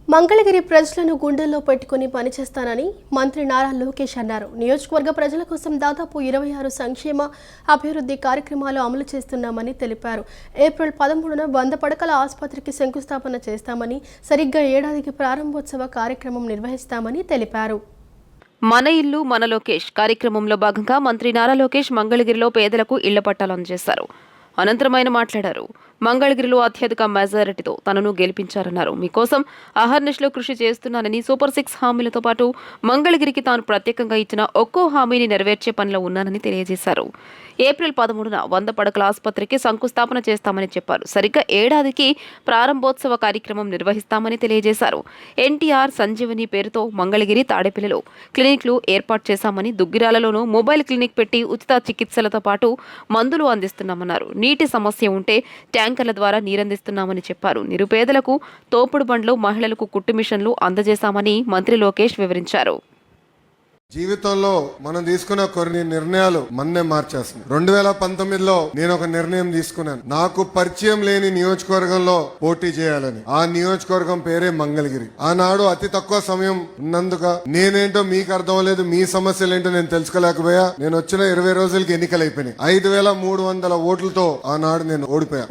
మంగళగిరి ప్రజలను గుండెల్లో పెట్టుకుని పనిచేస్తానని మంత్రి నారా లోకేష్ అన్నారు. నియోజకవర్గ ప్రజల కోసం దాదాపు 26 సంక్షేమ అభివృద్ధి కార్యక్రమాలు అమలు చేస్తున్నామని తెలిపారు. ఏప్రిల్ 13న 100 పడకల ఆసుపత్రికి శంకుస్థాపన చేస్తామని, సరిగ్గా ఏడాదికి ప్రారంభోత్సవ కార్యక్రమం నిర్వహిస్తామని తెలిపారు. మన ఇల్లు మన లోకేష్ కార్యక్రమంలో భాగంగా మంత్రి నారా లోకేష్ మంగళగిరిలో పేదలకు ఇళ్ల పట్టాలు అందజేశారు. అనంతరం ఆయన మాట్లాడారు. మంగళగిరిలో అత్యధిక మెజారిటీతో తనను గెలిపించారన్నారు. మీకోసం అహర్నిశలో కృషి చేస్తున్నానని, సూపర్ 6 హామీలతో పాటు మంగళగిరికి తాను ప్రత్యేకంగా ఇచ్చిన ఒక్కో హామీని నెరవేర్చే పనిలో ఉన్నానని తెలియజేశారు. ఏప్రిల్ 13న 100 పడకల ఆసుపత్రికి శంకుస్థాపన చేస్తామని చెప్పారు. సరిగ్గా ఏడాదికి ప్రారంభోత్సవ కార్యక్రమం నిర్వహిస్తామని తెలియజేశారు. ఎన్టీఆర్ సంజీవని పేరుతో మంగళగిరి, తాడేపల్లిలో క్లినిక్లు ఏర్పాటు చేశామని, దుగ్గిరాలలోనూ మొబైల్ క్లినిక్ పెట్టి ఉచిత చికిత్సలతో పాటు మందులు అందిస్తున్నామన్నారు. నీటి సమస్య ఉంటే ట్యాంకర్ల ద్వారా నీరందిస్తున్నామని చెప్పారు. నిరుపేదలకు తోపుడు బండ్లు, మహిళలకు కుట్టు మిషన్లు అందజేశామని మంత్రి లోకేష్ వివరించారు. జీవితంలో మనం తీసుకున్న కొన్ని నిర్ణయాలు మన్నే మార్చేస్తుంది. 2019లో నేను ఒక నిర్ణయం తీసుకున్నాను. నాకు పరిచయం లేని నియోజకవర్గంలో పోటీ చేయాలని. ఆ నియోజకవర్గం పేరే మంగళగిరి. ఆనాడు అతి తక్కువ సమయం ఉన్నందుక నేనేంటో మీకు అర్థం లేదు, మీ సమస్యలు ఏంటో నేను తెలుసుకోలేకపోయా. నేను వచ్చిన 20 రోజులకి ఎన్నికలు అయిపోయినాయి. 5300 ఓట్లతో ఆనాడు నేను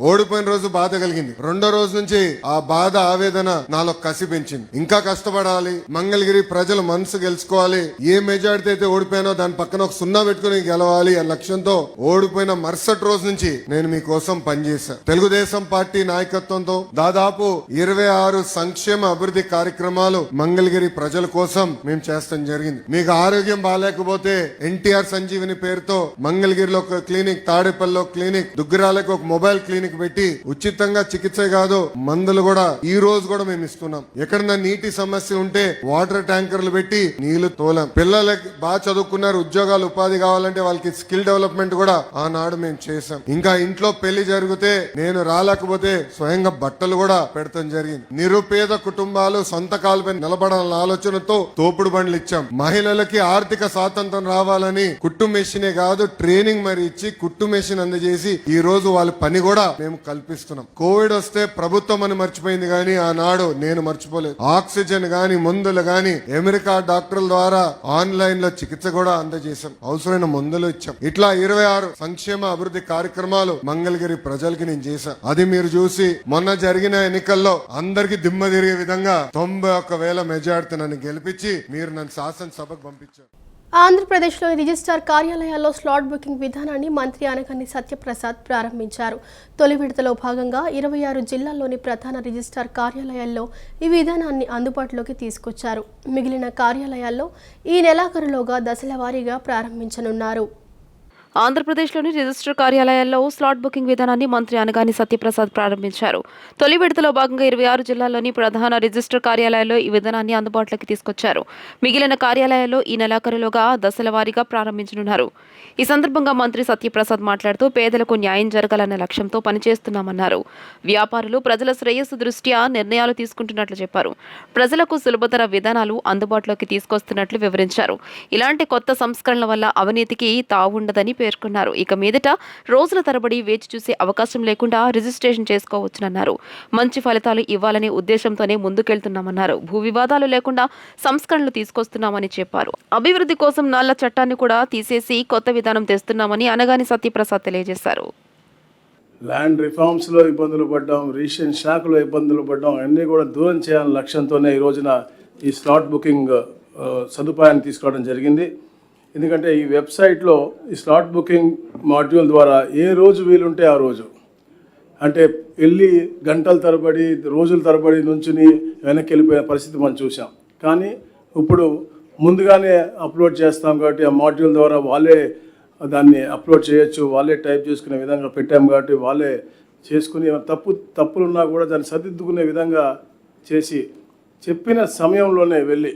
ఓడిపోయిన రోజు బాధ కలిగింది. రెండో రోజు నుంచి ఆ బాధ, ఆవేదన నాలో కసి పెంచింది. ఇంకా కష్టపడాలి, మంగళగిరి ప్రజల మనసు గెలుచుకోవాలి. ఏ మెజారిటీ అయితే ఓడిపోయానో దాని పక్కన ఒక 0 పెట్టుకుని గెలవాలి అనే లక్ష్యంతో ఓడిపోయిన మరుసటి రోజు నుంచి నేను మీకోసం పనిచేశా. తెలుగుదేశం పార్టీ నాయకత్వంతో దాదాపు 26 సంక్షేమ అభివృద్ధి కార్యక్రమాలు మంగళగిరి ప్రజల కోసం మేము చేస్తాం జరిగింది. మీకు ఆరోగ్యం బాగాలేకపోతే ఎన్టీఆర్ సంజీవిని పేరుతో మంగళగిరిలో ఒక క్లినిక్, తాడేపల్లిలో క్లినిక్, దుగ్గిరాలకు ఒక మొబైల్ క్లినిక్ పెట్టి ఉచితంగా చికిత్స కాదు, మందులు కూడా ఈ రోజు కూడా మేము ఇస్తున్నాం. ఎక్కడన్నా నీటి సమస్య ఉంటే వాటర్ ట్యాంకర్లు పెట్టి నీళ్లు తోలాం. పిల్లలకి బాగా చదువుకున్నారు, ఉద్యోగాలు, ఉపాధి కావాలంటే వాళ్ళకి స్కిల్ డెవలప్మెంట్ కూడా ఆనాడు మేము చేసాం. ఇంకా ఇంట్లో పెళ్లి జరిగితే నేను రాలేకపోతే స్వయంగా బట్టలు కూడా పెడతాం జరిగింది. నిరుపేద కుటుంబాలు సొంత కాలుపై నిలబడాలన్న ఆలోచనతో తోపుడు బండ్లు ఇచ్చాం. మహిళలకి ఆర్థిక స్వాతంత్రం రావాలని కుట్టు మెషినే కాదు, ట్రైనింగ్ మరి ఇచ్చి కుట్టు మెషిన్ అందజేసి ఈ రోజు వాళ్ళ పని కూడా మేము కల్పిస్తున్నాం. కోవిడ్ వస్తే ప్రభుత్వం అని మర్చిపోయింది కానీ ఆనాడు నేను మర్చిపోలేదు. ఆక్సిజన్ గాని, మందులు గాని అమెరికా డాక్టర్ల ద్వారా ఆన్లైన్ లో చికిత్స కూడా అందజేశాం. అవసరమైన మందులు ఇచ్చాం. ఇట్లా 26 సంక్షేమ అభివృద్ధి కార్యక్రమాలు మంగళగిరి ప్రజలకి నేను చేశాను. అది మీరు చూసి మొన్న జరిగిన ఎన్నికల్లో అందరికి దిమ్మ తిరిగే విధంగా 91,000 మెజార్టీ నన్ను గెలిపించి మీరు నన్ను శాసనసభకు పంపించారు. ఆంధ్రప్రదేశ్లోని రిజిస్ట్రార్ కార్యాలయాల్లో స్లాట్ బుకింగ్ విధానాన్ని మంత్రి అనగాని సత్యప్రసాద్ ప్రారంభించారు. తొలి విడతలో భాగంగా 26 జిల్లాల్లోని ప్రధాన రిజిస్ట్రార్ కార్యాలయాల్లో ఈ విధానాన్ని అందుబాటులోకి తీసుకొచ్చారు. మిగిలిన కార్యాలయాల్లో ఈ నెలాఖరులోగా దశల వారీగా ప్రారంభించనున్నారు. ఆంధ్రప్రదేశ్లోని రిజిస్టర్ కార్యాలయాల్లో స్లాట్ బుకింగ్ విధానాన్ని మంత్రి అనగాని సత్యప్రసాద్ ప్రారంభించారు. తొలి విడతలో భాగంగా 26 జిల్లాల్లోని ప్రధాన రిజిస్టర్ కార్యాలయాల్లో ఈ విధానాన్ని అందుబాటులోకి తీసుకొచ్చారు. మిగిలిన కార్యాలయాల్లో ఈ నెలాఖరులోగా దశల వారీగా ప్రారంభించనున్నారు. ఈ సందర్భంగా మంత్రి సత్యప్రసాద్ మాట్లాడుతూ పేదలకు న్యాయం జరగాలన్న లక్ష్యంతో పనిచేస్తున్నామన్నారు. వ్యాపారులు ప్రజల శ్రేయస్సు దృష్ట్యా నిర్ణయాలు తీసుకుంటున్నట్లు చెప్పారు. ప్రజలకు సులభతర విధానాలు అందుబాటులోకి తీసుకొస్తున్నట్లు వివరించారు. ఇలాంటి కొత్త సంస్కరణల వల్ల అవినీతికి తావుండదని పేర్కొన్నారు. ఇక మీదట రోజుల తరబడి వేచి చూసే అవకాశం లేకుండా రిజిస్ట్రేషన్ చేసుకోవచ్చునన్నారు. మంచి ఫలితాలు ఇవ్వాలనే ఉద్దేశంతోనే ముందుకెళ్తున్నామన్నారు. భూ వివాదాలు లేకుండా సంస్కరణలు తీసుకొస్తున్నామని చెప్పారు. అభివృద్ధి కోసం నాళ్ల చట్టాన్ని కూడా తీసేసి కొత్త విధానం తెస్తున్నామని అనగాని సత్యప్రసాద్ తెలియజేశారు. ల్యాండ్ రిఫార్మ్స్లో ఇబ్బందులు పడ్డాం, రిజిస్ట్రేషన్ శాఖలో ఇబ్బందులు పడ్డాం, అన్నీ కూడా దూరం చేయాలనే లక్ష్యంతోనే ఈ రోజున ఈ స్లాట్ బుకింగ్ సదుపాయాన్ని తీసుకోవడం జరిగింది. ఎందుకంటే ఈ వెబ్సైట్లో ఈ స్లాట్ బుకింగ్ మాడ్యూల్ ద్వారా ఏ రోజు వీలుంటే ఆ రోజు, అంటే వెళ్ళి గంటల తరబడి, రోజుల తరబడి నుంచుని వెనక్కి వెళ్ళిపోయే పరిస్థితి మనం చూసాం. కానీ ఇప్పుడు ముందుగానే అప్లోడ్ చేస్తాం కాబట్టి ఆ మాడ్యూల్ ద్వారా వాళ్ళే దాన్ని అప్లోడ్ చేయొచ్చు, వాళ్ళే టైప్ చేసుకునే విధంగా పెట్టాం కాబట్టి వాళ్ళే చేసుకుని తప్పులున్నా కూడా దాన్ని సరిదిద్దుకునే విధంగా చేసి చెప్పిన సమయంలోనే వెళ్ళి,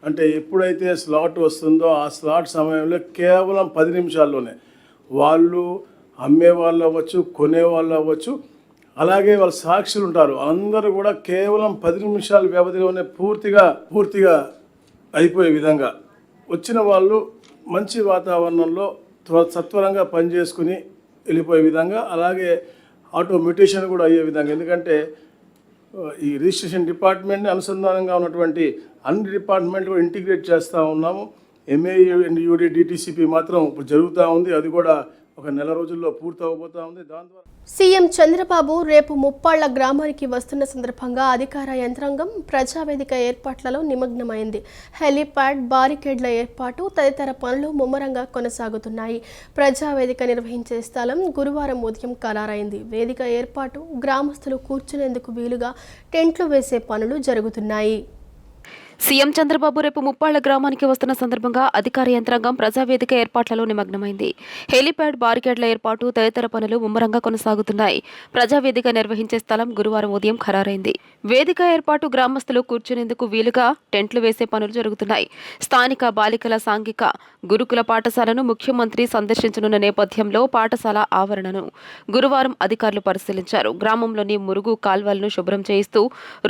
అంటే ఎప్పుడైతే స్లాట్ వస్తుందో ఆ స్లాట్ సమయంలో కేవలం 10 నిమిషాల్లోనే వాళ్ళు అమ్మే వాళ్ళు అవ్వచ్చు, కొనేవాళ్ళు అవ్వచ్చు, అలాగే వాళ్ళ సాక్షులు ఉంటారు, అందరూ కూడా కేవలం 10 నిమిషాల వ్యవధిలోనే పూర్తిగా అయిపోయే విధంగా వచ్చిన వాళ్ళు మంచి వాతావరణంలో సత్వరంగా పనిచేసుకుని వెళ్ళిపోయే విధంగా, అలాగే ఆటోమేటేషన్ కూడా అయ్యే విధంగా. ఎందుకంటే ఈ రిజిస్ట్రేషన్ డిపార్ట్మెంట్ని అనుసంధానంగా ఉన్నటువంటి అన్ని డిపార్ట్మెంట్లు కూడా ఇంటిగ్రేట్ చేస్తూ ఉన్నాము. MAUD DTCP మాత్రం ఇప్పుడు జరుగుతూ ఉంది. అది కూడా ఒక నెల రోజుల్లో పూర్తి అవబోతా ఉంది. దాని ద్వారా సీఎం చంద్రబాబు రేపు ముప్పాళ్ల గ్రామానికి వస్తున్న సందర్భంగా అధికార యంత్రాంగం ప్రజావేదిక ఏర్పాట్లలో నిమగ్నమైంది. హెలీప్యాడ్, బారికేడ్ల ఏర్పాటు తదితర పనులు ముమ్మరంగా కొనసాగుతున్నాయి. ప్రజావేదిక నిర్వహించే స్థలం గురువారం ఉదయం ఖరారైంది. వేదిక ఏర్పాటు, గ్రామస్తులు కూర్చునేందుకు వీలుగా టెంట్లు వేసే పనులు జరుగుతున్నాయి. సీఎం చంద్రబాబు రేపు ముప్పాళ్ల గ్రామానికి వస్తున్న సందర్భంగా అధికార యంత్రాంగం ప్రజావేదిక ఏర్పాట్లలో నిమగ్నమైంది. హెలీప్యాడ్, బారికేడ్ల ఏర్పాటు తదితర పనులు ముమ్మరంగా కొనసాగుతున్నాయి. ప్రజావేదిక నిర్వహించే స్థలం గురువారం ఉదయం ఖరారైంది. వేదిక ఏర్పాటు, గ్రామస్తులు కూర్చునేందుకు వీలుగా టెంట్లు వేసే పనులు జరుగుతున్నాయి. స్థానిక బాలికల సాంఘిక గురుకుల పాఠశాలను ముఖ్యమంత్రి సందర్శించనున్న నేపథ్యంలో పాఠశాల ఆవరణను గురువారం అధికారులు పరిశీలించారు. గ్రామంలోని మురుగు కాల్వలను శుభ్రం చేయిస్తూ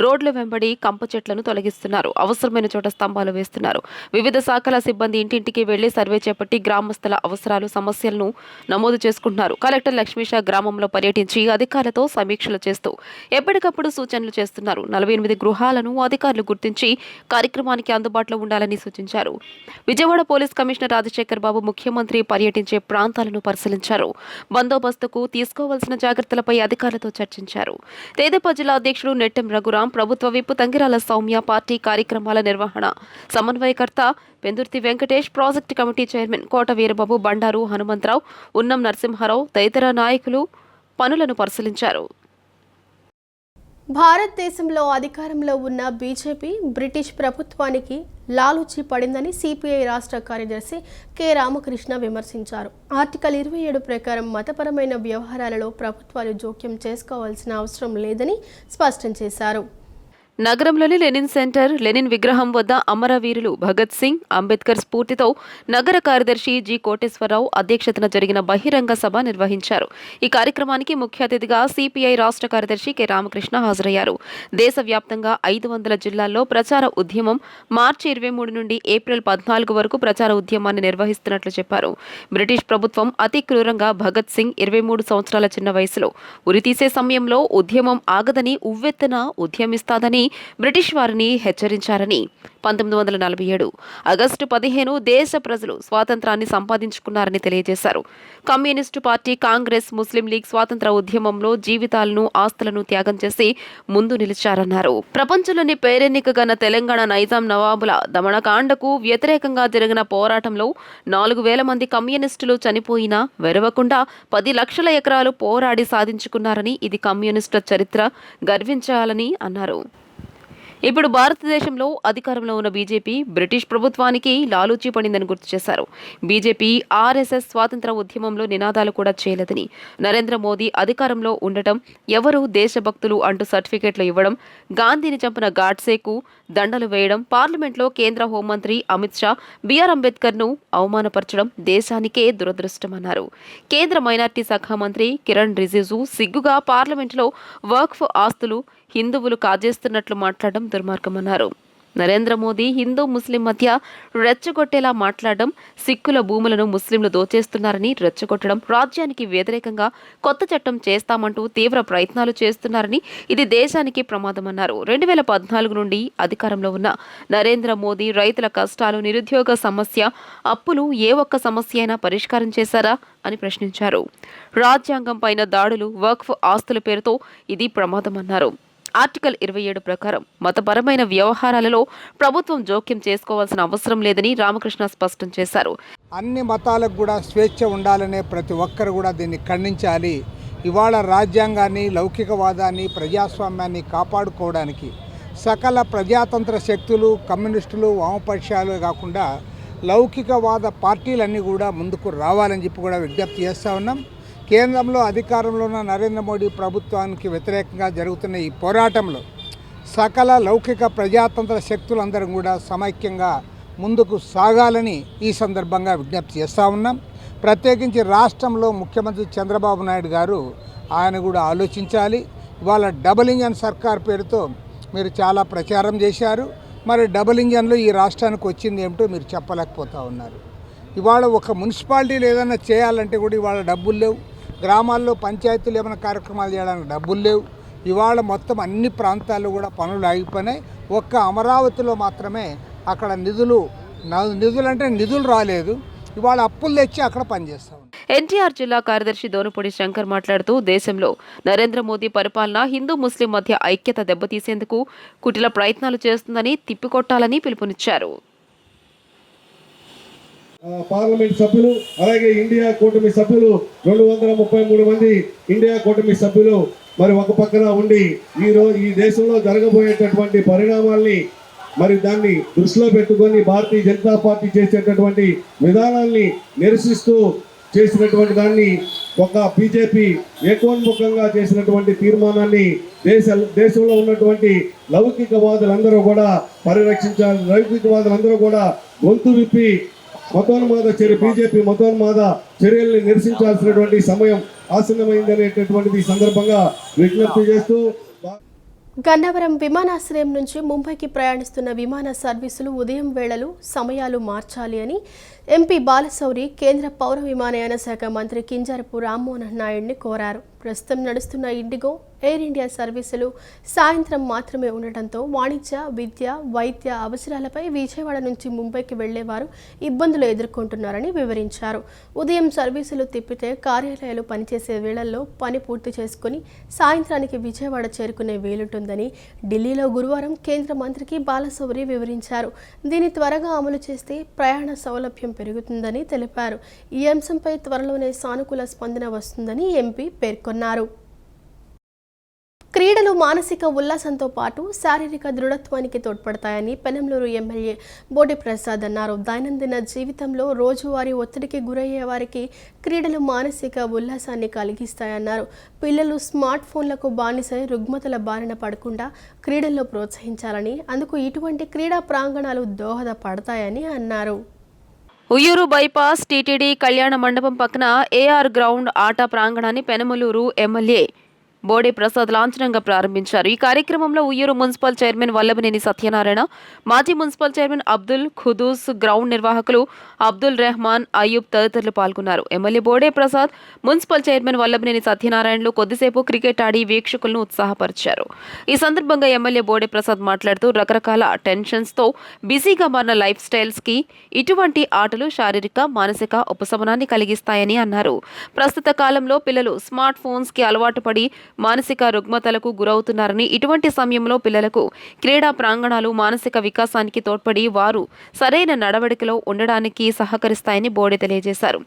రోడ్ల వెంబడి కంప చెట్లను తొలగిస్తున్నారు. అవసరమైన చోట స్తంభాలు వేస్తున్నారు. వివిధ శాఖల సిబ్బంది ఇంటింటికి వెళ్లి సర్వే చేపట్టి గ్రామస్తుల అవసరాలు, సమస్యలను నమోదు చేసుకుంటున్నారు. కలెక్టర్ లక్ష్మీషా గ్రామంలో పర్యటించి అధికారులతో సమీక్షలు చేస్తూ ఎప్పటికప్పుడు సూచనలు చేస్తున్నారు. 48 గృహాలను అధికారులు గుర్తించి కార్యక్రమానికి అందుబాటులో ఉండాలని సూచించారు. విజయవాడ పోలీస్ కమిషనర్ రాజశేఖర్ బాబు ముఖ్యమంత్రి పర్యటించే ప్రాంతాలను పరిశీలించారు. బందోబస్తుకు తీసుకోవాల్సిన జాగ్రత్తలపై అధికారులతో చర్చించారు. తెదేపా జిల్లా అధ్యక్షుడు నెట్టెం రఘురాం, ప్రభుత్వ విప్ తంగిరాల సౌమ్య, పార్టీ కార్యక్రమాల నిర్వహణ సమన్వయకర్త Pendurthi Venkatesh, project committee chairman Kota Veerababu, Bandaru Hanumantharao, Unnam Narasimharao తదితర నాయకులు పనులను పరిశీలించారు. భారతదేశంలో అధికారంలో ఉన్న బీజేపీ బ్రిటిష్ ప్రభుత్వానికి లాలూచి పడిందని సిపిఐ రాష్ట్ర కార్యదర్శి కె రామకృష్ణ విమర్శించారు. ఆర్టికల్ 27 ప్రకారం మతపరమైన వ్యవహారాలలో ప్రభుత్వాలు జోక్యం చేసుకోవాల్సిన అవసరం లేదని స్పష్టం చేశారు. నగరంలోని లెనిన్ సెంటర్, లెనిన్ విగ్రహం వద్ద అమరవీరులు భగత్ సింగ్, అంబేద్కర్ స్ఫూర్తితో నగర కార్యదర్శి జి కోటేశ్వరరావు అధ్యక్షతన జరిగిన బహిరంగ సభ నిర్వహించారు. ఈ కార్యక్రమానికి ముఖ్య అతిథిగా సిపిఐ రాష్ట్ర కార్యదర్శి కె రామకృష్ణ హాజరయ్యారు. దేశవ్యాప్తంగా 500 జిల్లాల్లో ప్రచార ఉద్యమం మార్చి 23 నుండి ఏప్రిల్ 14 వరకు ప్రచార ఉద్యమాన్ని నిర్వహిస్తున్నట్లు చెప్పారు. బ్రిటిష్ ప్రభుత్వం అతి క్రూరంగా భగత్ సింగ్ 23 సంవత్సరాల చిన్న వయసులో ఉరితీసే సమయంలో ఉద్యమం ఆగదని, ఉవ్వెత్తున ఉద్యమిస్తాదని బ్రిటిష్ వారిని హెచ్చరించారని 1947 ఆగస్టు 15 దేశ ప్రజలు స్వాతంత్రాన్ని సంపాదించుకున్నారని తెలియజేశారు. కమ్యూనిస్టు పార్టీ, కాంగ్రెస్, ముస్లిం లీగ్ స్వాతంత్ర ఉద్యమంలో జీవితాలను, ఆస్తులను త్యాగం చేసి ముందు నిలిచారన్నారు. ప్రపంచంలోని పేరెన్నికగన్న తెలంగాణ నైజాం నవాబుల దమనకాండకు వ్యతిరేకంగా జరిగిన పోరాటంలో 4,000 మంది కమ్యూనిస్టులు చనిపోయినా వెరవకుండా 10 లక్షల ఎకరాలు పోరాడి సాధించుకున్నారని, ఇది కమ్యూనిస్టుల చరిత్ర, గర్వించాలని అన్నారు. ఇప్పుడు భారతదేశంలో అధికారంలో ఉన్న బీజేపీ బ్రిటిష్ ప్రభుత్వానికి లాలూచి పడిందని గుర్తు చేశారు. బీజేపీ, ఆర్ఎస్ఎస్ స్వాతంత్ర ఉద్యమంలో నినాదాలు కూడా చేయలేదని, నరేంద్ర మోదీ అధికారంలో ఉండటం, ఎవరు దేశభక్తులు అంటూ సర్టిఫికెట్లు ఇవ్వడం, గాంధీని చంపిన గాడ్సేకు దండలు వేయడం, పార్లమెంట్లో కేంద్ర హోంమంత్రి అమిత్ షా బిఆర్ అంబేద్కర్ను అవమానపరచడం దేశానికే దురదృష్టమన్నారు. కేంద్ర మైనార్టీ శాఖ మంత్రి కిరణ్ రిజిజు సిగ్గుగా పార్లమెంట్లో వక్ఫ్ ఆస్తులు హిందువులు కాజేస్తున్నట్లు మాట్లాడడం దుర్మార్గమన్నారు. నరేంద్ర మోదీ హిందూ ముస్లిం మధ్య రెచ్చగొట్టేలా మాట్లాడడం, సిక్కుల భూములను ముస్లింలు దోచేస్తున్నారని రెచ్చగొట్టడం, రాజ్యానికి వ్యతిరేకంగా కొత్త చట్టం చేస్తామంటూ తీవ్ర ప్రయత్నాలు చేస్తున్నారని, ఇది దేశానికి ప్రమాదమన్నారు. 2014 నుండి అధికారంలో ఉన్న నరేంద్ర మోదీ రైతుల కష్టాలు, నిరుద్యోగ సమస్య, అప్పులు ఏ ఒక్క సమస్య అయినా పరిష్కారం చేశారా అని ప్రశ్నించారు. రాజ్యాంగం పైన దాడులు, వక్ఫ్ ఆస్తుల పేరుతో ఇది ప్రమాదమన్నారు. ఆర్టికల్ 27 ప్రకారం మతపరమైన వ్యవహారాలలో ప్రభుత్వం జోక్యం చేసుకోవాల్సిన అవసరం లేదని రామకృష్ణ స్పష్టం చేశారు. అన్ని మతాలకు కూడా స్వేచ్ఛ ఉండాలనే ప్రతి ఒక్కరు కూడా దీన్ని ఖండించాలి. ఇవాళ రాజ్యాంగాన్ని, లౌకికవాదాన్ని, ప్రజాస్వామ్యాన్ని కాపాడుకోవడానికి సకల ప్రజాతంత్ర శక్తులు, కమ్యూనిస్టులు, వామపక్షాలు కాకుండా లౌకికవాద పార్టీలన్నీ కూడా ముందుకు రావాలని చెప్పి కూడా విజ్ఞప్తి చేస్తూ ఉన్నాం. కేంద్రంలో అధికారంలో ఉన్న నరేంద్ర మోడీ ప్రభుత్వానికి వ్యతిరేకంగా జరుగుతున్న ఈ పోరాటంలో సకల లౌకిక ప్రజాతంత్ర శక్తులందరం కూడా సమైక్యంగా ముందుకు సాగాలని ఈ సందర్భంగా విజ్ఞప్తి చేస్తూ ఉన్నాం. ప్రత్యేకించి రాష్ట్రంలో ముఖ్యమంత్రి చంద్రబాబు నాయుడు గారు ఆయన కూడా ఆలోచించాలి. ఇవాళ డబుల్ ఇంజన్ సర్కార్ పేరుతో మీరు చాలా ప్రచారం చేశారు. మరి డబుల్ ఇంజన్లో ఈ రాష్ట్రానికి వచ్చింది ఏమిటో మీరు చెప్పలేకపోతూ ఉన్నారు. ఇవాళ ఒక మున్సిపాలిటీలు ఏదైనా చేయాలంటే కూడా ఇవాళ డబ్బులు లేవు. గ్రామాల్లో పంచాయతీలు ఏమైనా కార్యక్రమాలు చేయడానికి డబ్బులు లేవు. ఇవాళ మొత్తం అన్ని ప్రాంతాల్లో కూడా పనులు ఆగిపోయినాయి. ఒక్క అమరావతిలో మాత్రమే అక్కడ నిధులు అంటే నిధులు రాలేదు. ఇవాళ అప్పులు తెచ్చి అక్కడ పనిచేస్తాం. ఎన్టీఆర్ జిల్లా కార్యదర్శి దోనపూడి శంకర్ మాట్లాడుతూ దేశంలో నరేంద్ర మోదీ పరిపాలన హిందూ ముస్లిం మధ్య ఐక్యత దెబ్బతీసేందుకు కుటిల ప్రయత్నాలు చేస్తుందని తిప్పికొట్టాలని పిలుపునిచ్చారు. పార్లమెంట్ సభ్యులు అలాగే ఇండియా కూటమి సభ్యులు 233 మంది ఇండియా కూటమి సభ్యులు మరి ఒక పక్కన ఉండి ఈ దేశంలో జరగబోయేటటువంటి పరిణామాల్ని మరి దాన్ని దృష్టిలో పెట్టుకొని భారతీయ జనతా పార్టీ చేసేటటువంటి విధానాల్ని నిరసిస్తూ చేసినటువంటి దాన్ని ఒక బీజేపీ ఏకోన్ముఖంగా చేసినటువంటి తీర్మానాన్ని దేశంలో ఉన్నటువంటి లౌకికవాదులందరూ కూడా పరిరక్షించాలి. లౌకికవాదులందరూ కూడా గొంతు విప్పి బీజేపీ మతోన్మాద చర్యల్ని నిరసించాల్సినటువంటి సమయం ఆసన్నమైందనేటటువంటిది సందర్భంగా విజ్ఞప్తి చేస్తూ గన్నవరం విమానాశ్రయం నుంచి ముంబైకి ప్రయాణిస్తున్న విమాన సర్వీసులు ఉదయం వేళలు సమయాలు మార్చాలి అని ఎంపీ బాలశౌరి కేంద్ర పౌర విమానయాన శాఖ మంత్రి కింజరపు రామ్మోహన్ నాయుడిని కోరారు. ప్రస్తుతం నడుస్తున్న ఇండిగో, ఎయిర్ ఇండియా సర్వీసులు సాయంత్రం మాత్రమే ఉండటంతో వాణిజ్య, విద్య, వైద్య అవసరాలపై విజయవాడ నుంచి ముంబైకి వెళ్లేవారు ఇబ్బందులు ఎదుర్కొంటున్నారని వివరించారు. ఉదయం సర్వీసులు తిప్పితే కార్యాలయాలు పనిచేసే వేళల్లో పని పూర్తి చేసుకుని సాయంత్రానికి విజయవాడ చేరుకునే వీలుంటుందని ఢిల్లీలో గురువారం కేంద్ర మంత్రికి బాలశౌరి వివరించారు. దీన్ని త్వరగా అమలు చేస్తే ప్రయాణ సౌలభ్యం పెరుగుతుందని తెలిపారు. ఈ అంశంపై త్వరలోనే సానుకూల స్పందన వస్తుందని ఎంపీ పేర్కొన్నారు. క్రీడలు మానసిక ఉల్లాసంతో పాటు శారీరక దృఢత్వానికి తోడ్పడతాయని పెనంలూరు ఎమ్మెల్యే బోడి ప్రసాద్ అన్నారు. దైనందిన జీవితంలో రోజువారీ ఒత్తిడికి గురయ్యే వారికి క్రీడలు మానసిక ఉల్లాసాన్ని కలిగిస్తాయన్నారు. పిల్లలు స్మార్ట్ ఫోన్లకు బానిసై రుగ్మతల బారిన పడకుండా క్రీడల్లో ప్రోత్సహించాలని, అందుకు ఇటువంటి క్రీడా ప్రాంగణాలు దోహదపడతాయని అన్నారు. ఉయ్యూరు బైపాస్ టీటీడీ కళ్యాణ మండపం పక్కన ఏఆర్ గ్రౌండ్ ఆట ప్రాంగణాన్ని పెనమలూరు ఎమ్మెల్యే బోడే ప్రసాద్ లాంఛనంగా ప్రారంభించారు. ఈ కార్యక్రమంలో ఉయ్యూరు మున్సిపల్ చైర్మన్ వల్లభనేని సత్యనారాయణ, మాజీ municipal chairman Abdul Khudus, ground నిర్వాహకులు అబ్దుల్ రెహమాన్, అయ్యూబ్ తదితరులు పాల్గొన్నారు. MLA Bode Prasad, municipal chairman Vallabhaneni సత్యనారాయణలు కొద్దిసేపు క్రికెట్ ఆడి వీక్షకులను ఉత్సాహపరిచారు. ఈ సందర్భంగా ఎమ్మెల్యే బోడే ప్రసాద్ మాట్లాడుతూ రకరకాల టెన్షన్స్తో బిజీగా మారిన లైఫ్ స్టైల్స్కి ఇటువంటి ఆటలు శారీరక, మానసిక ఉపశమనాన్ని కలిగిస్తాయని అన్నారు. ప్రస్తుత కాలంలో పిల్లలు స్మార్ట్ ఫోన్స్కి అలవాటు పడి మానసిక రుగ్మతలకు గురవుతున్నారని, ఇటువంటి సమయంలో పిల్లలకు క్రీడా ప్రాంగణాలు మానసిక వికాసానికి తోడ్పడి వారు సరైన నడవడికలో ఉండడానికి సహకరిస్తాయని బోడే తెలియజేశారు.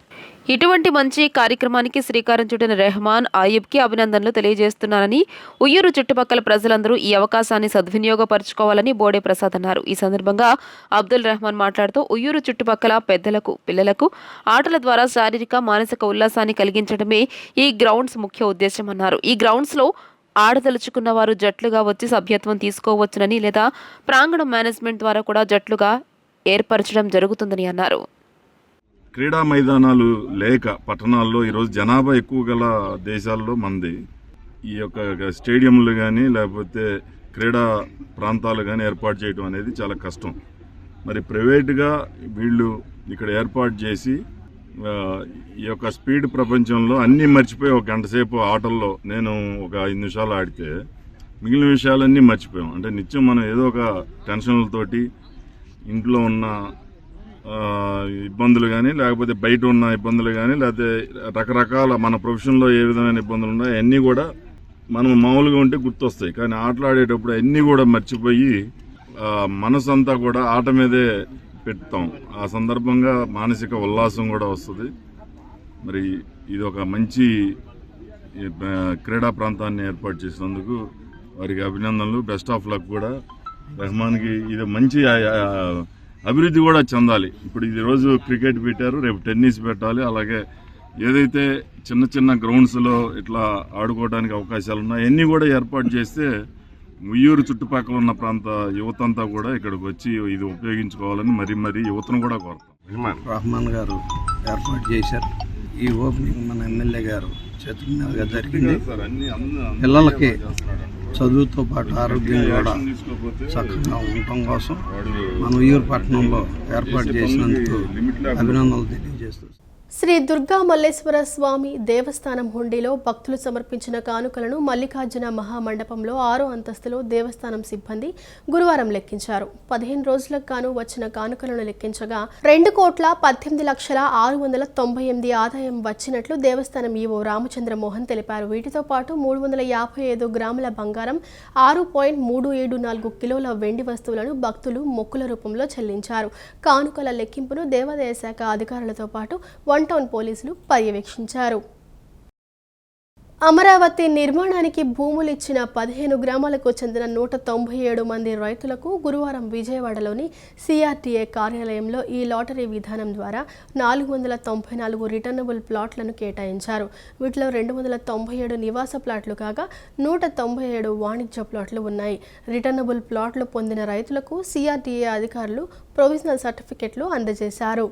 ఇటువంటి మంచి కార్యక్రమానికి శ్రీకారం చుట్టిన రెహమాన్, అయ్యూబ్కి అభినందనలు తెలియజేస్తున్నారని, ఉయ్యూరు చుట్టుపక్కల ప్రజలందరూ ఈ అవకాశాన్ని సద్వినియోగపరచుకోవాలని బోడే ప్రసాద్ అన్నారు. ఈ సందర్భంగా అబ్దుల్ రెహమాన్ మాట్లాడుతూ ఉయ్యూరు చుట్టుపక్కల పెద్దలకు, పిల్లలకు ఆటల ద్వారా శారీరక, మానసిక ఉల్లాసాన్ని కలిగించడమే ఈ గ్రౌండ్స్ ముఖ్య ఉద్దేశం అన్నారు. ఈ గ్రౌండ్స్లో ఆడదలుచుకున్న వారు జట్లుగా వచ్చి సభ్యత్వం తీసుకోవచ్చునని, లేదా ప్రాంగణం మేనేజ్మెంట్ ద్వారా కూడా జట్లుగా ఏర్పరచడం జరుగుతుందని అన్నారు. క్రీడా మైదానాలు లేక పట్టణాల్లో ఈరోజు జనాభా ఎక్కువ గల దేశాల్లో మంది ఈ యొక్క స్టేడియంలు కానీ లేకపోతే క్రీడా ప్రాంతాలు కానీ ఏర్పాటు చేయడం అనేది చాలా కష్టం. మరి ప్రైవేట్గా వీళ్ళు ఇక్కడ ఏర్పాటు చేసి ఈ యొక్క స్పీడ్ ప్రపంచంలో అన్నీ మర్చిపోయి ఒక గంట సేపు ఆటల్లో నేను ఒక 5 నిమిషాలు ఆడితే మిగిలిన విషయాలన్నీ మర్చిపోయాం. అంటే నిత్యం మనం ఏదో ఒక టెన్షన్లతోటి ఇంట్లో ఉన్న ఇబ్బందులు కానీ లేకపోతే బయట ఉన్న ఇబ్బందులు కానీ లేకపోతే రకరకాల మన ప్రొఫెషన్లో ఏ విధమైన ఇబ్బందులు ఉన్నాయో అన్నీ కూడా మనం మామూలుగా ఉంటే గుర్తొస్తాయి. కానీ ఆటలాడేటప్పుడు అన్నీ కూడా మర్చిపోయి మనసు అంతా కూడా ఆట మీదే పెడతాం. ఆ సందర్భంగా మానసిక ఉల్లాసం కూడా వస్తుంది. మరి ఇది ఒక మంచి క్రీడా ప్రాంతాన్ని ఏర్పాటు చేసినందుకు వారికి అభినందనలు, బెస్ట్ ఆఫ్ లక్ కూడా. రెహమాన్కి ఇది మంచి అభివృద్ధి కూడా చెందాలి. ఇప్పుడు ఇది రోజు క్రికెట్ పెట్టారు, రేపు టెన్నిస్ పెట్టాలి. అలాగే ఏదైతే చిన్న చిన్న గ్రౌండ్స్లో ఇట్లా ఆడుకోవడానికి అవకాశాలు ఉన్నాయో అన్నీ కూడా ఏర్పాటు చేస్తే ఉయ్యూరు చుట్టుపక్కల ఉన్న ప్రాంత యువతంతా కూడా ఇక్కడికి వచ్చి ఇది ఉపయోగించుకోవాలని మరీ యువతను కూడా కోరుతాం. రహమాన్ గారు ఏర్పాటు చేశారు. ఈ ఓపెనింగ్ మన ఎమ్మెల్యే గారు చేతుల మీదుగా జరిగింది. పిల్లలకి చదువుతో పాటు ఆరోగ్యం కూడా చక్కగా ఉండటం కోసం మన ఉయ్యూరు పట్టణంలో ఏర్పాటు చేసినందుకు అభినందనలు తెలియజేస్తూ శ్రీ దుర్గా మల్లేశ్వర స్వామి దేవస్థానం హుండీలో భక్తులు సమర్పించిన కానుకలను మల్లికార్జున మహామండపంలో 6వ అంతస్తులో దేవస్థానం సిబ్బంది గురువారం లెక్కించారు. 15 రోజులకు గాను వచ్చిన కానుకలను లెక్కించగా 2,18,698 ఆదాయం వచ్చినట్లు దేవస్థానం ఈవో రామచంద్ర మోహన్ తెలిపారు. వీటితో పాటు 355 గ్రాముల బంగారం, 6.374 కిలోల వెండి వస్తువులను భక్తులు మొక్కుల రూపంలో చెల్లించారు. కానుకల లెక్కింపును దేవాదాయ శాఖ అధికారులతో పాటు టౌన్ పోలీసులు పర్యవేక్షించారు. అమరావతి నిర్మాణానికి భూములు ఇచ్చిన 15 గ్రామాలకు చెందిన 197 మంది రైతులకు గురువారం విజయవాడలోని సిఆర్టీఏ కార్యాలయంలో ఈ లాటరీ విధానం ద్వారా 494 రిటర్నబుల్ ప్లాట్లను కేటాయించారు. వీటిలో 297 నివాస ప్లాట్లు కాగా 197 వాణిజ్య ప్లాట్లు ఉన్నాయి. రిటర్నబుల్ ప్లాట్లు పొందిన రైతులకు సిఆర్టీఏ అధికారులు ప్రొవిజనల్ సర్టిఫికెట్లు అందజేశారు.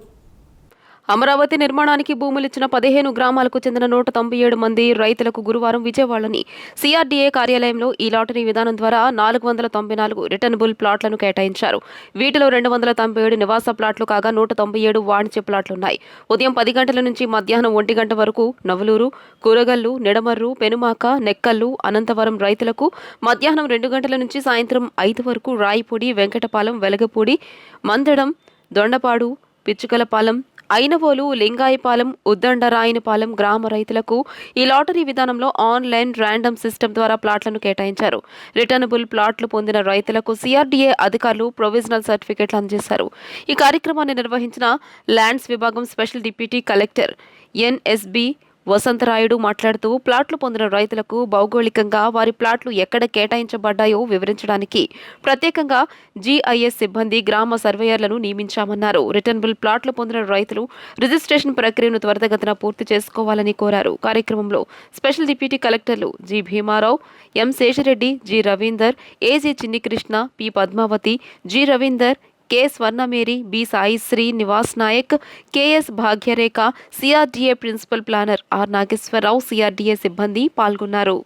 అమరావతి నిర్మాణానికి భూములిచ్చిన 15 గ్రామాలకు చెందిన 197 మంది రైతులకు గురువారం విజయవాడలోని సిఆర్డీఏ కార్యాలయంలో ఈ లాటరీ విధానం ద్వారా 494 రిటర్నబుల్ ప్లాట్లను కేటాయించారు. వీటిలో 297 నివాస ప్లాట్లు కాగా 197 వాణిజ్య ప్లాట్లున్నాయి. ఉదయం 10 గంటల నుంచి మధ్యాహ్నం 1 గంట వరకు నవలూరు, కూరగల్లు, నిడమర్రు, పెనుమాక, నెక్కల్లు, అనంతవరం రైతులకు, మధ్యాహ్నం 2 గంటల నుంచి సాయంత్రం 5 వరకు రాయిపూడి, వెంకటపాలెం, వెలగపూడి, మందడం, దొండపాడు, పిచ్చుకలపాలెం, ఐనవోలు, లింగాయపాలెం, ఉద్దండరాయనపాలెం గ్రామ రైతులకు ఈ లాటరీ విధానంలో ఆన్లైన్ ర్యాండమ్ సిస్టమ్ ద్వారా ప్లాట్లను కేటాయించారు. రిటర్నబుల్ ప్లాట్లు పొందిన రైతులకు సిఆర్డీఏ అధికారులు ప్రొవిజనల్ సర్టిఫికెట్లు అందజేశారు. ఈ కార్యక్రమాన్ని నిర్వహించిన ల్యాండ్స్ విభాగం special deputy collector NSB Vasantharayudu మాట్లాడుతూ ప్లాట్లు పొందిన రైతులకు భౌగోళికంగా వారి ప్లాట్లు ఎక్కడ కేటాయించబడ్డాయో వివరించడానికి ప్రత్యేకంగా జీఐఎస్ సిబ్బంది, గ్రామ సర్వేయర్లను నియమించామన్నారు. రిటర్నబుల్ ప్లాట్లు పొందిన రైతులు రిజిస్ట్రేషన్ ప్రక్రియను త్వరితగతిన పూర్తి చేసుకోవాలని కోరారు. కార్యక్రమంలో స్పెషల్ డిప్యూటీ కలెక్టర్లు G Bheemarao, M Seshareddy, G Ravinder, AG Chinnikrishna, P Padmavathi, G Ravinder, K Swarnameri, B Saisri Nivas Nayak, KS Bhagyarekha, CRDA principal planner R Nageswararao, CRDA సిబ్బంది పాల్గొన్నారు.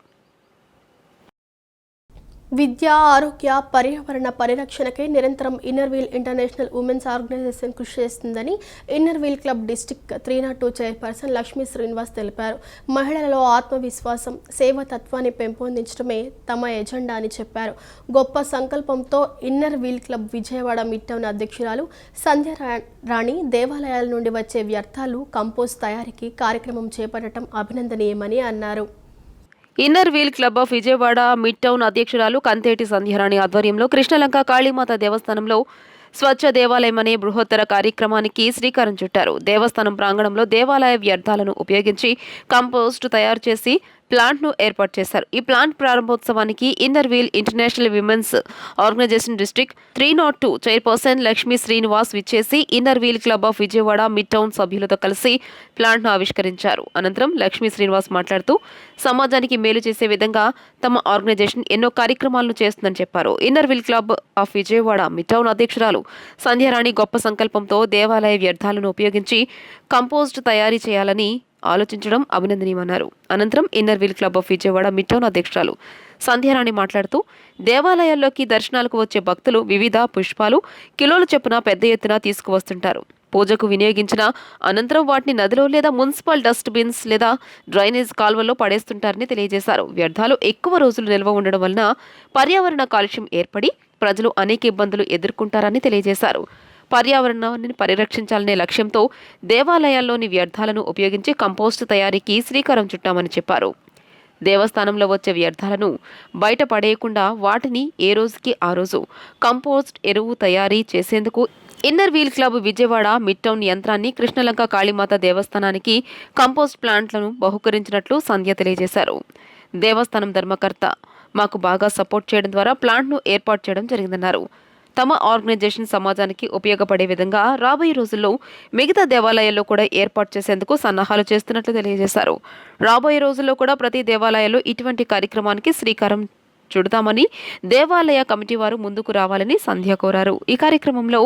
విద్య, ఆరోగ్య, పర్యావరణ పరిరక్షణకై నిరంతరం ఇన్నర్వీల్ ఇంటర్నేషనల్ ఉమెన్స్ ఆర్గనైజేషన్ కృషి చేస్తుందని Inner Wheel club district 302 chairperson Lakshmi Srinivas తెలిపారు. మహిళలలో ఆత్మవిశ్వాసం, సేవతత్వాన్ని పెంపొందించడమే తమ ఎజెండా అని చెప్పారు. గొప్ప సంకల్పంతో Inner Wheel club Vijayawada mid town అధ్యక్షురాలు సంధ్యారాణి దేవాలయాల నుండి వచ్చే వ్యర్థాలు కంపోస్ట్ తయారీకి కార్యక్రమం చేపట్టడం అభినందనీయమని అన్నారు. Inner wheel club of Vijayawada mid town అధ్యక్షురాలు కంతేటి సంధ్యారాణి ఆధ్వర్యంలో కృష్ణలంక కాళీమాత దేవస్థానంలో స్వచ్ఛ దేవాలయం అనే బృహత్తర కార్యక్రమానికి శ్రీకారం చుట్టారు. దేవస్థానం ప్రాంగణంలో దేవాలయ వ్యర్థాలను ఉపయోగించి కంపోస్ట్ తయారు చేసి ప్లాంట్ను ఏర్పాటు చేశారు. ఈ ప్లాంట్ ప్రారంభోత్సవానికి inner wheel international women's organisation district 302 chairperson Lakshmi Srinivas విచ్చేసి inner wheel club of Vijayawada mid town సభ్యులతో కలిసి ప్లాంట్ను ఆవిష్కరించారు. అనంతరం లక్ష్మీ శ్రీనివాస్ మాట్లాడుతూ సమాజానికి మేలు చేసే విధంగా తమ ఆర్గనైజేషన్ ఎన్నో కార్యక్రమాలను చేస్తుందని చెప్పారు. Inner wheel club of Vijayawada mid town అధ్యక్షురాలు సంధ్యారాణి గొప్ప సంకల్పంతో దేవాలయ వ్యర్థాలను ఉపయోగించి కంపోస్ట్ తయారీ చేయాలని ఆలోచించడం అభినందనీయమన్నారు. అనంతరం inner wheel club of Vijayawada mid town అధ్యక్షురాలు సంధ్యారాణి మాట్లాడుతూ దేవాలయాల్లోకి దర్శనాలకు వచ్చే భక్తులు వివిధ పుష్పాలు కిలోల చొప్పున పెద్ద ఎత్తున తీసుకువస్తుంటారు. పూజకు వినియోగించిన అనంతరం వాటిని నదిలో లేదా మున్సిపల్ డస్ట్ బిన్స్ లేదా డ్రైనేజ్ కాల్వల్లో పడేస్తుంటారని తెలియజేశారు. వ్యర్థాలు ఎక్కువ రోజులు నిల్వ ఉండడం వలన పర్యావరణ కాలుష్యం ఏర్పడి ప్రజలు అనేక ఇబ్బందులు ఎదుర్కొంటారని తెలియజేశారు. పర్యావరణాన్ని పరిరక్షించాలనే లక్ష్యంతో దేవాలయాల్లోని వ్యర్థాలను ఉపయోగించి కంపోస్ట్ తయారీకి శ్రీకారం చుట్టామని చెప్పారు. దేవస్థానంలో వచ్చే వ్యర్థాలను బయట పడేయకుండా వాటిని ఏ రోజుకి ఆ రోజు కంపోస్ట్ ఎరువు తయారీ చేసేందుకు inner wheel club Vijayawada mid town యంత్రాన్ని కృష్ణలంక కాళీమాత దేవస్థానానికి కంపోస్ట్ ప్లాంట్లను బహుకరించినట్లు సంధ్య తెలియజేశారు. దేవస్థానం ధర్మకర్త మాకు బాగా సపోర్ట్ చేయడం ద్వారా ప్లాంట్ను ఏర్పాటు చేయడం జరిగిందన్నారు. తమ ఆర్గనైజేషన్ సమాజానికి ఉపయోగపడే విధంగా రాబోయే రోజుల్లో మిగతా దేవాలయాల్లో కూడా ఏర్పాటు చేసేందుకు సన్నాహాలు చేస్తున్నట్లు తెలియజేశారు. రాబోయే రోజుల్లో కూడా ప్రతి దేవాలయాల్లో ఇటువంటి కార్యక్రమానికి శ్రీకారం చుడతామని దేవాలయ కమిటీ వారు ముందుకు రావాలని సంధ్య కోరారు. ఈ కార్యక్రమంలో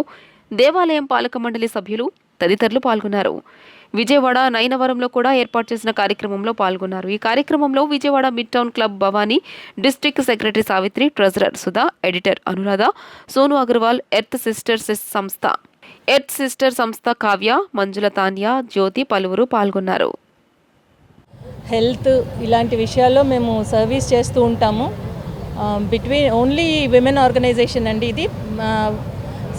దేవాలయం పాలక మండలి సభ్యులు తదితరులు పాల్గొన్నారు. విజయవాడ నైనవరంలో కూడా ఏర్పాటు చేసిన కార్యక్రమంలో పాల్గొన్నారు. ఈ కార్యక్రమంలో Vijayawada mid town club Bhavani, district secretary Savitri, treasurer Sudha, editor Anuradha, Sonu Agarwal, earth sisters సంస్థ ఎర్త్ సిస్టర్ సంస్థ కావ్య, మంజుల తాన్య, జ్యోతి పలువురు పాల్గొన్నారు. హెల్త్ ఇలాంటి విషయాల్లో మేము సర్వీస్ చేస్తూ ఉంటాము. బిట్వీన్ ఓన్లీ విమెన్ ఆర్గనైజేషన్ అండి ఇది.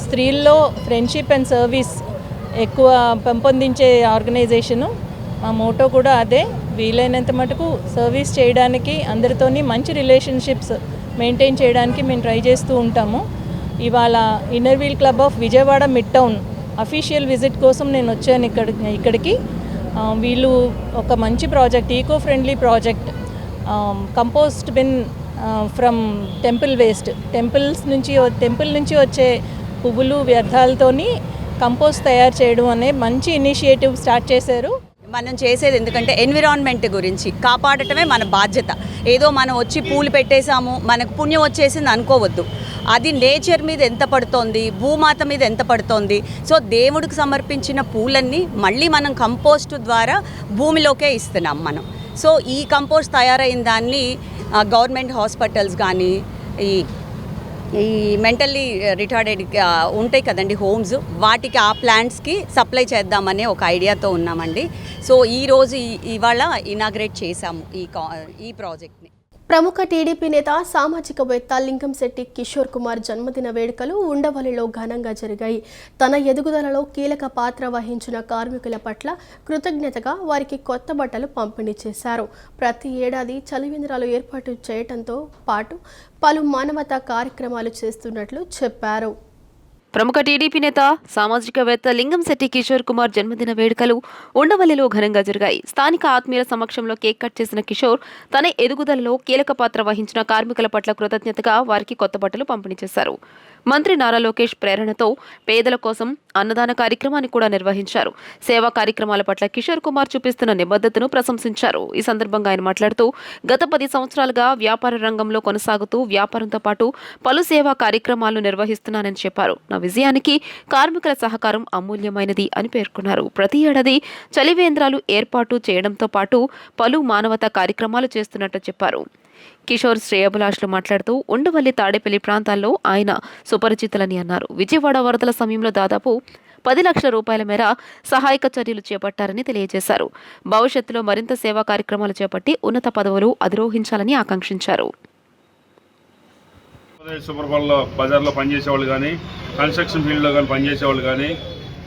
స్త్రీల్లో ఫ్రెండ్షిప్ అండ్ సర్వీస్ ఎక్కువ పెంపొందించే ఆర్గనైజేషను. మా మోటో కూడా అదే. వీలైనంత మటుకు సర్వీస్ చేయడానికి, అందరితోని మంచి రిలేషన్షిప్స్ మెయింటైన్ చేయడానికి మేము ట్రై చేస్తూ ఉంటాము. ఇవాళ inner wheel club of Vijayawada mid town official visit కోసం నేను వచ్చాను ఇక్కడికి. వీళ్ళు ఒక మంచి project, eco friendly project, compost bin from temple waste, temple నుంచి వచ్చే పువ్వులు వ్యర్థాలతోని కంపోస్ట్ తయారు చేయడం అనే మంచి ఇనిషియేటివ్ స్టార్ట్ చేశారు. మనం చేసేది ఎందుకంటే ఎన్విరాన్మెంట్ గురించి కాపాడటమే మన బాధ్యత. ఏదో మనం వచ్చి పూలు పెట్టేశాము, మనకు పుణ్యం వచ్చేసింది అనుకోవద్దు. అది నేచర్ మీద ఎంత పడుతోంది, భూమాత మీద ఎంత పడుతోంది. సో దేవుడికి సమర్పించిన పూలన్నీ మళ్ళీ మనం కంపోస్ట్ ద్వారా భూమిలోకే ఇస్తున్నాం మనం. సో ఈ కంపోస్ట్ తయారైన దాన్ని గవర్నమెంట్ హాస్పిటల్స్ కానీ, ఈ మెంటల్లీ రిటార్డెడ్ ఉంటాయి కదండి హోమ్స్, వాటికి ఆ ప్లాంట్స్కి సప్లై చేద్దామనే ఒక ఐడియాతో ఉన్నామండి. సో ఈరోజు ఇవాళ ఇనాగ్రేట్ చేశాము ఈ ప్రాజెక్ట్ని. ప్రముఖ టీడీపీ నేత సామాజికవేత్త లింగంశెట్టి కిషోర్ కుమార్ జన్మదిన వేడుకలు ఉండవల్లిలో ఘనంగా జరిగాయి. తన ఎదుగుదలలో కీలక పాత్ర వహించిన కార్మికుల పట్ల కృతజ్ఞతగా వారికి కొత్త బట్టలు పంపిణీ చేశారు. ప్రతి ఏడాది చలివేంద్రాలు ఏర్పాటు చేయడంతో పాటు పలు మానవతా కార్యక్రమాలు చేస్తున్నట్లు చెప్పారు. ప్రముఖ టీడీపీ నేత సామాజికవేత్త లింగంశెట్టి కిషోర్ కుమార్ జన్మదిన వేడుకలు ఉండవల్లిలో ఘనంగా జరిగాయి. స్థానిక ఆత్మీయుల సమక్షంలో కేక్ కట్ చేసిన కిషోర్ తన ఎదుగుదలలో కీలక పాత్ర వహించిన కార్మికుల పట్ల కృతజ్ఞతగా వారికి కొత్త బట్టలు పంపిణీ చేశారు. మంత్రి నారా లోకేష్ ప్రేరణతో పేదల కోసం అన్నదాన కార్యక్రమాన్ని కూడా నిర్వహించారు. సేవా కార్యక్రమాల పట్ల కిషోర్ కుమార్ చూపిస్తున్న నిబద్ధతను ప్రశంసించారు. ఈ సందర్భంగా ఆయన మాట్లాడుతూ, గత 10 సంవత్సరాలుగా వ్యాపార రంగంలో కొనసాగుతూ వ్యాపారంతో పాటు పలు సేవా కార్యక్రమాలు నిర్వహిస్తున్నానని చెప్పారు. నా విజయానికి కార్మికుల సహకారం అమూల్యమైనది అని పేర్కొన్నారు. ప్రతి ఏడాది చలివేంద్రాలు ఏర్పాటు చేయడంతో పాటు పలు మానవతా కార్యక్రమాలు చేస్తున్నట్టు చెప్పారు. కిషోర్ శ్రేయభిలాషులు మాట్లాడుతూ, ఉండవల్లి తాడేపల్లి ప్రాంతాల్లో ఆయన సుపరిచితులని అన్నారు. విజయవాడ వరదల సమయంలో దాదాపు 10 లక్షల రూపాయల మేర సహాయక చర్యలు చేపట్టారని తెలియజేశారు. భవిష్యత్తులో మరింత సేవా కార్యక్రమాలు చేపట్టి ఉన్నత పదవులు అధిరోహించాలని ఆకాంక్షించారు. సూపర్బాల్లో బజార్లో పనిచేసే వాళ్ళు కానీ, కన్స్ట్రక్షన్ ఫీల్డ్లో కానీ పనిచేసే వాళ్ళు కానీ,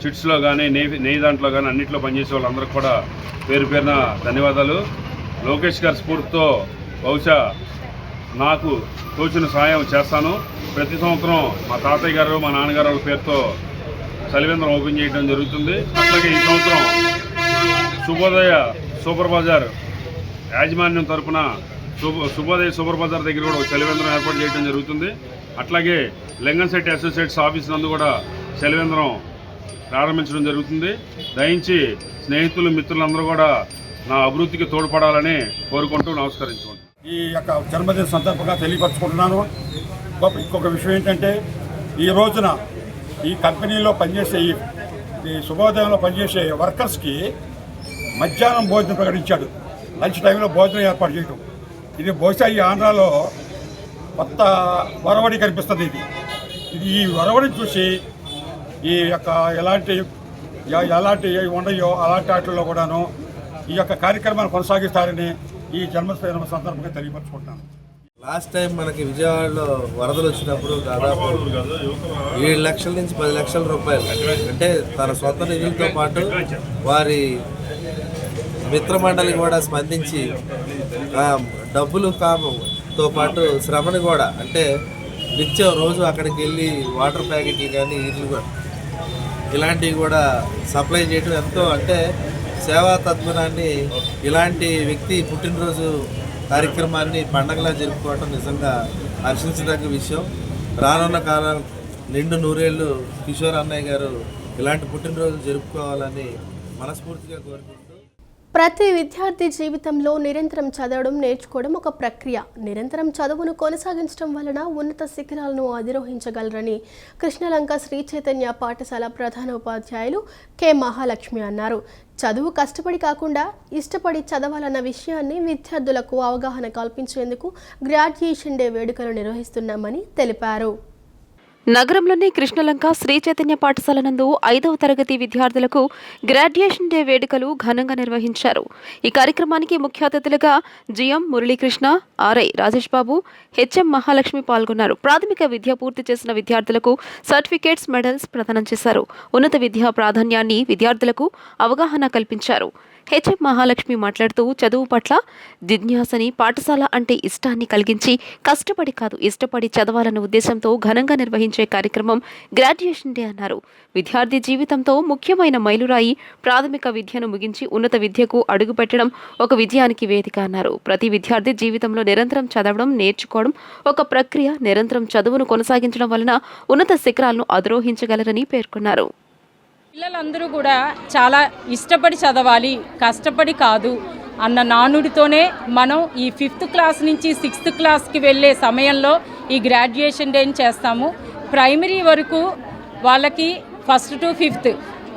చిట్స్లో కానీ, నెయ్యి దాంట్లో కానీ అన్నింటిలో పనిచేసే వాళ్ళందరికీ కూడా పేరు పేరున ధన్యవాదాలు. లోకేష్ గారి స్ఫూర్తితో బహుశా నాకు తోచిన సాయం చేస్తాను. ప్రతి సంవత్సరం మా తాతయ్య గారు, మా నాన్నగారు వాళ్ళ పేరుతో చలివేంద్రం ఓపెన్ చేయడం జరుగుతుంది. అట్లాగే ఈ సంవత్సరం శుభోదయ సూపర్ బజార్ యాజమాన్యం తరఫున శుభోదయ సూపర్ బజార్ దగ్గర కూడా ఒక చలివేంద్రం ఏర్పాటు చేయడం జరుగుతుంది. అట్లాగే లింగంశెట్టి అసోసియేట్స్ ఆఫీస్ నందు కూడా చలివేంద్రం ప్రారంభించడం జరుగుతుంది. దయించి స్నేహితులు, మిత్రులందరూ కూడా నా అభివృద్ధికి తోడ్పడాలని కోరుకుంటూ నమస్కరించుకోండి. ఈ యొక్క జన్మదిన సందర్భంగా తెలియపరచుకుంటున్నాను. ఇంకొక విషయం ఏంటంటే, ఈ రోజున ఈ కంపెనీలో పనిచేసే ఈ శుభోదయంలో పనిచేసే వర్కర్స్కి మధ్యాహ్నం భోజనం ప్రకటించాడు. లంచ్ టైంలో భోజనం ఏర్పాటు చేయడం, ఇది బహుశా ఈ ఆంధ్రాలో కొత్త వరవడి కనిపిస్తుంది. ఇది ఈ వరవడిని చూసి ఈ యొక్క ఎలాంటి ఉండయో అలాంటి వాటిల్లో కూడాను ఈ యొక్క కార్యక్రమాన్ని కొనసాగిస్తారని ఈ జన్మదిన సందర్భంగా తెలియపరచుకుంటున్నాను. లాస్ట్ టైం మనకి విజయవాడలో వరదలు వచ్చినప్పుడు దాదాపు 7 లక్షల నుంచి 10 లక్షల రూపాయలు, అంటే తన సొంత నిధులతో పాటు వారి మిత్రమండలి కూడా స్పందించి డబ్బులు కాముతో పాటు శ్రమని కూడా, అంటే నిత్యం రోజు అక్కడికి వెళ్ళి వాటర్ ప్యాకెట్లు కానీ ఇలాంటివి కూడా సప్లై చేయడం ఎంతో, అంటే సేవా తత్వనాన్ని ఇలాంటి వ్యక్తి పుట్టినరోజు కార్యక్రమాన్ని పండగలా జరుపుకోవడం నిజంగా హర్షించదగ్గ విషయం. రానున్న కాలం నిండు నూరేళ్ళు కిషోర్ అన్నయ్య గారు ఇలాంటి పుట్టినరోజు జరుపుకోవాలని మనస్ఫూర్తిగా కోరుకుంటున్నాను. ప్రతి విద్యార్థి జీవితంలో నిరంతరం చదవడం, నేర్చుకోవడం ఒక ప్రక్రియ. నిరంతరం చదువును కొనసాగించడం వలన ఉన్నత శిఖరాలను అధిరోహించగలరని కృష్ణలంక శ్రీ చైతన్య పాఠశాల ప్రధానోపాధ్యాయులు కె మహాలక్ష్మి అన్నారు. చదువు కష్టపడి కాకుండా ఇష్టపడి చదవాలన్న విషయాన్ని విద్యార్థులకు అవగాహన కల్పించేందుకు గ్రాడ్యుయేషన్ డే వేడుకలు నిర్వహిస్తున్నామని తెలిపారు. నగరంలోని కృష్ణలంక శ్రీ చైతన్య పాఠశాల నందు 5వ తరగతి విద్యార్థులకు గ్రాడ్యుయేషన్ డే వేడుకలు ఘనంగా నిర్వహించారు. ఈ కార్యక్రమానికి ముఖ్య అతిథులుగా జిఎం మురళీకృష్ణ, ఆర్ఐ రాజేష్ బాబు, హెచ్ఎం మహాలక్ష్మి పాల్గొన్నారు. ప్రాథమిక విద్య పూర్తి చేసిన విద్యార్థులకు సర్టిఫికేట్స్, మెడల్స్ ప్రదానం చేశారు. ఉన్నత విద్యా ప్రాధాన్యాన్ని విద్యార్థులకు అవగాహన కల్పించారు. హెచ్ఎం మహాలక్ష్మి మాట్లాడుతూ చదువు పట్ల జిజ్ఞాసని, పాఠశాల అంటే ఇష్టాన్ని కలిగించి కష్టపడి కాదు ఇష్టపడి చదవాలన్న ఉద్దేశంతో ఘనంగా నిర్వహించే కార్యక్రమం గ్రాడ్యుయేషన్ డే అన్నారు. విద్యార్థి జీవితంతో ముఖ్యమైన మైలురాయి. ప్రాథమిక విద్యను ముగించి ఉన్నత విద్యకు అడుగుపెట్టడం ఒక విజయానికి వేదిక అన్నారు. ప్రతి విద్యార్థి జీవితంలో నిరంతరం చదవడం, నేర్చుకోవడం ఒక ప్రక్రియ. నిరంతరం చదువును కొనసాగించడం వలన ఉన్నత శిఖరాలను అధిరోహించగలరని పేర్కొన్నారు. పిల్లలందరూ కూడా చాలా ఇష్టపడి చదవాలి, కష్టపడి కాదు అన్న నానుడితోనే మనం ఈ 5th క్లాస్ నుంచి 6th క్లాస్కి వెళ్ళే సమయంలో ఈ గ్రాడ్యుయేషన్ డేని చేస్తాము. ప్రైమరీ వరకు వాళ్ళకి 1st to 5th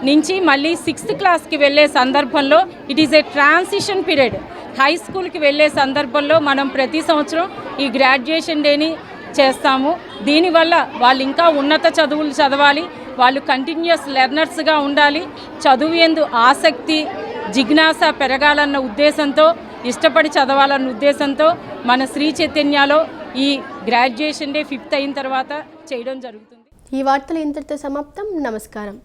నుంచి మళ్ళీ 6th క్లాస్కి వెళ్ళే సందర్భంలో it is a transition period. High స్కూల్కి వెళ్ళే సందర్భంలో మనం ప్రతి సంవత్సరం ఈ గ్రాడ్యుయేషన్ డేని చేస్తాము. దీనివల్ల వాళ్ళు ఇంకా ఉన్నత చదువులు చదవాలి, వాళ్ళు కంటిన్యూస్ లెర్నర్స్గా ఉండాలి, చదువు యందు ఆసక్తి, జిజ్ఞాస పెరగాలన్న ఉద్దేశంతో, ఇష్టపడి చదవాలన్న ఉద్దేశంతో మన శ్రీ చైతన్యలో ఈ గ్రాడ్యుయేషన్ డే 5th అయిన తర్వాత చేయడం జరుగుతుంది. ఈ వార్తలు ఇంతటితో సమాప్తం. నమస్కారం.